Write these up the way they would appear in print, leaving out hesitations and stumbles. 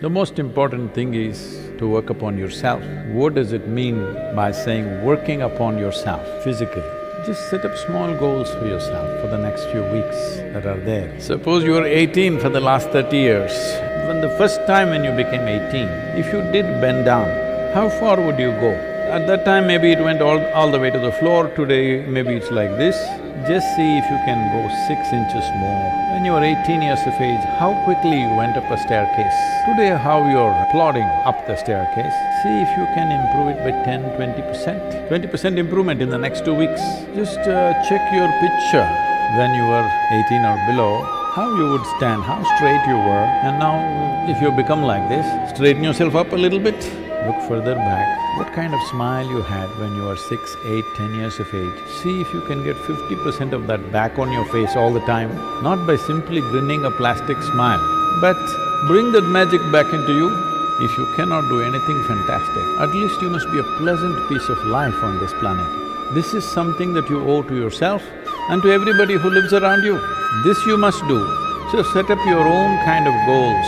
The most important thing is to work upon yourself. What does it mean by saying working upon yourself physically? Just set up small goals for yourself for the next few weeks that are there. Suppose you were 18 for the last 30 years. When the first time when you became 18, if you did bend down, how far would you go? At that time maybe it went all the way to the floor, today maybe it's like this. Just see if you can go 6 inches more. When you were 18 years of age, how quickly you went up a staircase. Today how you're plodding up the staircase, see if you can improve it by 10–20%. 20% improvement in the next 2 weeks. Just check your picture when you were 18 or below, how you would stand, how straight you were, and now if you become like this, straighten yourself up a little bit, look further back. What kind of smile you had when you were 6, 8, 10 years of age. See if you can get 50% of that back on your face all the time, not by simply grinning a plastic smile, but bring that magic back into you. If you cannot do anything fantastic, at least you must be a pleasant piece of life on this planet. This is something that you owe to yourself and to everybody who lives around you. This you must do. So set up your own kind of goals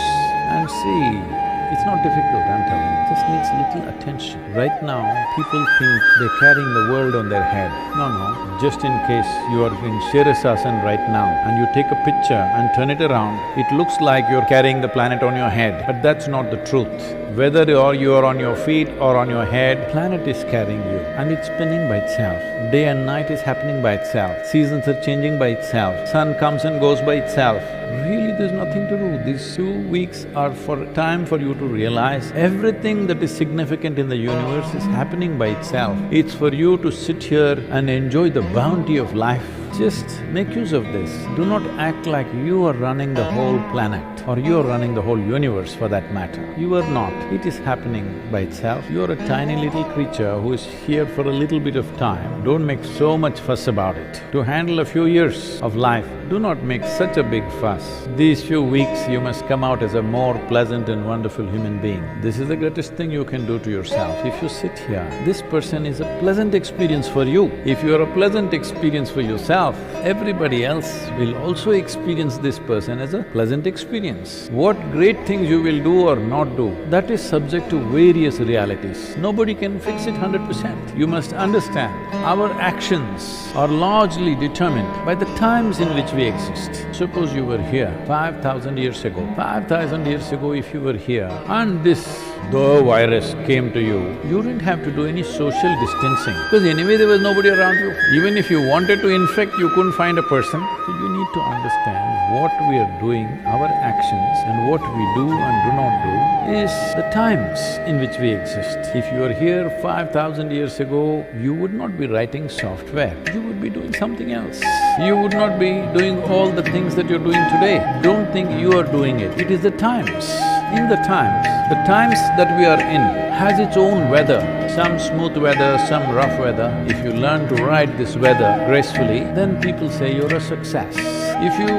and see. It's not difficult, I'm telling you, it just needs little attention. Right now, people think they're carrying the world on their head. No, just in case you are in Shirasasan right now and you take a picture and turn it around, it looks like you're carrying the planet on your head, but that's not the truth. Whether you are on your feet or on your head, planet is carrying you and it's spinning by itself. Day and night is happening by itself, seasons are changing by itself, sun comes and goes by itself. Really, there's nothing to do. These 2 weeks are time for you to realize everything that is significant in the universe is happening by itself. It's for you to sit here and enjoy the bounty of life. Just make use of this. Do not act like you are running the whole planet or you are running the whole universe for that matter. You are not. It is happening by itself. You are a tiny little creature who is here for a little bit of time. Don't make so much fuss about it. To handle a few years of life, do not make such a big fuss. These few weeks you must come out as a more pleasant and wonderful human being. This is the greatest thing you can do to yourself. If you sit here, this person is a pleasant experience for you. If you are a pleasant experience for yourself, everybody else will also experience this person as a pleasant experience. What great things you will do or not do, that is subject to various realities. Nobody can fix it 100%. You must understand, our actions are largely determined by the times in which we exist. Suppose you were here 5,000 years ago. 5,000 years ago if you were here and the virus came to you, you didn't have to do any social distancing because anyway there was nobody around you. Even if you wanted to infect, you couldn't find a person. So you need to understand what we are doing, our actions and what we do and do not do is the times in which we exist. If you were here 5,000 years ago, you would not be writing software, you would be doing something else. You would not be doing all the things that you're doing today. Don't think you are doing it, it is the times. In the times that we are in has its own weather, some smooth weather, some rough weather. If you learn to ride this weather gracefully, then people say you're a success. If you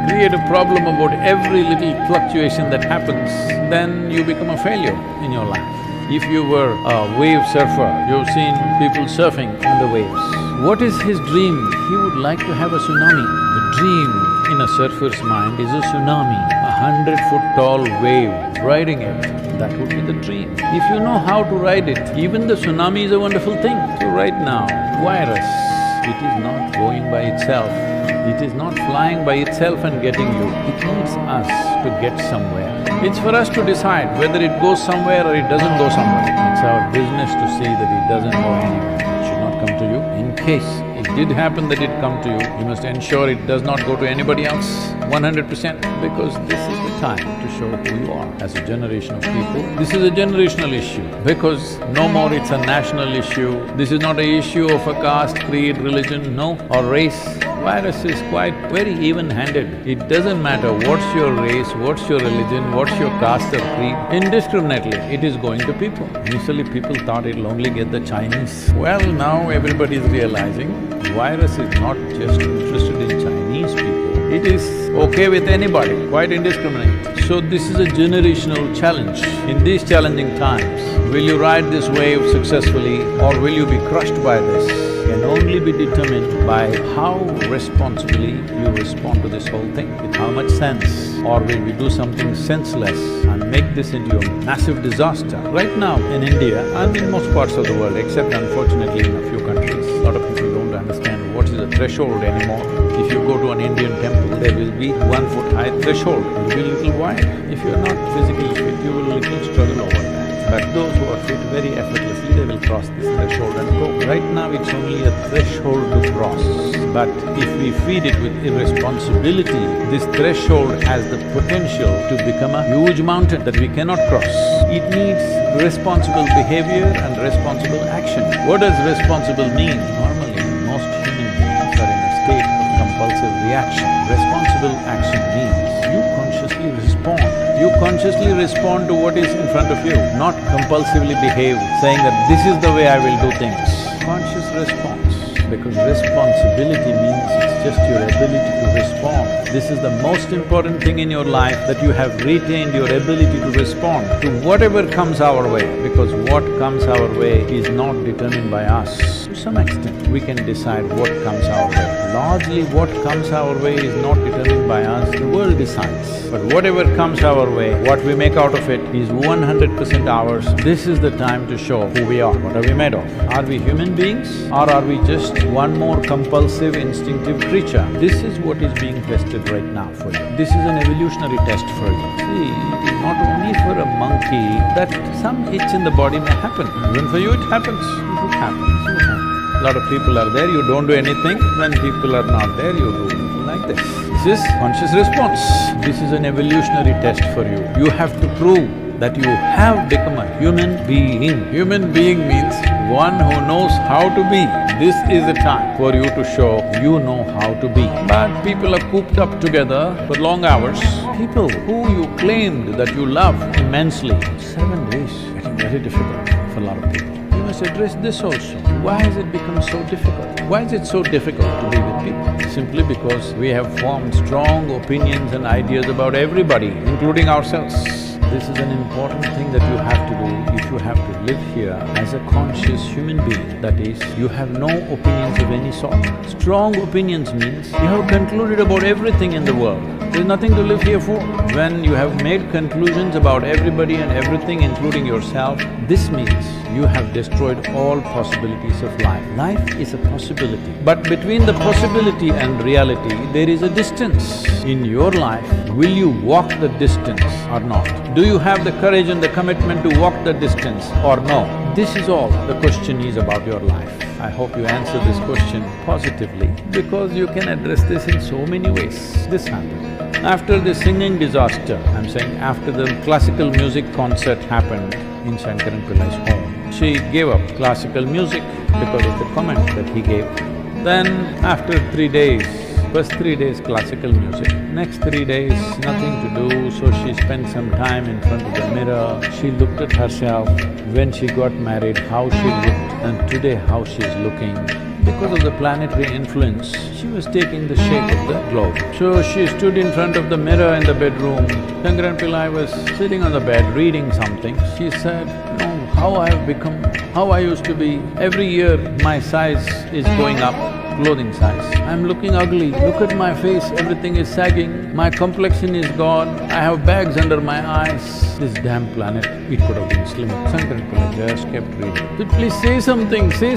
create a problem about every little fluctuation that happens, then you become a failure in your life. If you were a wave surfer, you've seen people surfing on the waves. What is his dream? He would like to have a tsunami. The dream in a surfer's mind is a tsunami, 100-foot tall wave, riding it, that would be the dream. If you know how to ride it, even the tsunami is a wonderful thing. So right now, virus, it is not going by itself. It is not flying by itself and getting you. It needs us to get somewhere. It's for us to decide whether it goes somewhere or it doesn't go somewhere. It's our business to see that it doesn't go anywhere. It should not come to you. In case it did happen that it come to you, you must ensure it does not go to anybody else 100% because this is the time to show who you are as a generation of people. This is a generational issue because no more it's a national issue. This is not an issue of a caste, creed, religion, no, or race. Virus is quite very even-handed. It doesn't matter what's your race, what's your religion, what's your caste or creed, indiscriminately it is going to people. Initially people thought it'll only get the Chinese. Well, now everybody is realizing virus is not just interested in Chinese people. It is okay with anybody, quite indiscriminate. So this is a generational challenge. In these challenging times, will you ride this wave successfully or will you be crushed by this? Can only be determined by how responsibly you respond to this whole thing, with how much sense. Or will we do something senseless and make this into a massive disaster? Right now in India and in most parts of the world, except unfortunately in a few countries, a lot of people don't understand what is a threshold anymore. If you go to an Indian temple, there will be 1 foot high threshold, it will be a little wide. If you're not physically fit, you will little struggle over that. But those who are fit very effortlessly, they will cross this threshold and go. Right now it's only a threshold to cross. But if we feed it with irresponsibility, this threshold has the potential to become a huge mountain that we cannot cross. It needs responsible behavior and responsible action. What does responsible mean? Normally, most human beings are in a state of compulsive reaction. Responsible action means you consciously respond. You consciously respond to what is in front of you, not compulsively behave, saying that this is the way I will do things. Conscious response, because responsibility means it's just your ability to respond. This is the most important thing in your life, that you have retained your ability to respond to whatever comes our way, because what comes our way is not determined by us. To some extent, we can decide what comes our way. Largely, what comes our way is not determined by us, the world decides. But whatever comes our way, what we make out of it is 100% ours. This is the time to show who we are, what are we made of. Are we human beings or are we just one more compulsive, instinctive creature? This is what is being tested right now for you. This is an evolutionary test for you. See, it is not only for a monkey that some itch in the body may happen. Even for you it happens. If it happens, it happens. A lot of people are there, you don't do anything. When people are not there, you do like this. This is conscious response. This is an evolutionary test for you. You have to prove that you have become a human being. Human being means one who knows how to be. This is the time for you to show you know how to be. But people are cooped up together for long hours. People who you claimed that you love immensely, 7 days, getting very difficult for a lot of people. You must address this also. Why has it become so difficult? Why is it so difficult to be with people? Simply because we have formed strong opinions and ideas about everybody, including ourselves. This is an important thing that you have to do if you have to live here as a conscious human being. That is, you have no opinions of any sort. Strong opinions means you have concluded about everything in the world. There's nothing to live here for. When you have made conclusions about everybody and everything, including yourself, this means you have destroyed all possibilities of life. Life is a possibility. But between the possibility and reality, there is a distance. In your life, will you walk the distance or not? Do you have the courage and the commitment to walk the distance or no? This is all the question is about your life. I hope you answer this question positively, because you can address this in so many ways. This happened. After the singing disaster, I'm saying after the classical music concert happened in Shankaran Pillai's home, she gave up classical music because of the comment that he gave. Then after 3 days, first 3 days classical music, next 3 days nothing to do, so she spent some time in front of the mirror. She looked at herself, when she got married, how she looked, and today how she's looking. Because of the planetary influence, she was taking the shape of the globe. So she stood in front of the mirror in the bedroom. Shankaran Pillai was sitting on the bed reading something. She said, "No, how I have become, how I used to be. Every year my size is going up, clothing size. I'm looking ugly, look at my face, everything is sagging, my complexion is gone, I have bags under my eyes. This damn planet, it could have been slimmer." Shankaran Pillai just kept reading. Said, "Please say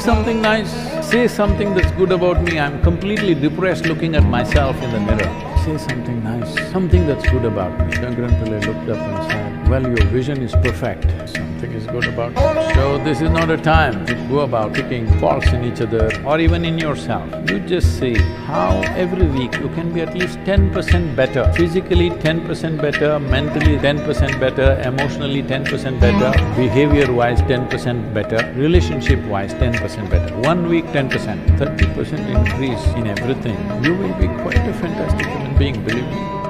something nice, say something that's good about me. I'm completely depressed looking at myself in the mirror. Say something nice, something that's good about me." Shankaran Pillai looked up and said, "Well, your vision is perfect. Something is good about you. So this is not a time to go about picking faults in each other or even in yourself. You just see how every week you can be at least 10% better, physically 10% better, mentally 10% better, emotionally 10% better, behavior-wise 10% better, relationship-wise 10% better. 1 week 10%, 30% increase in everything. You will be quite a fantastic human being, believe me."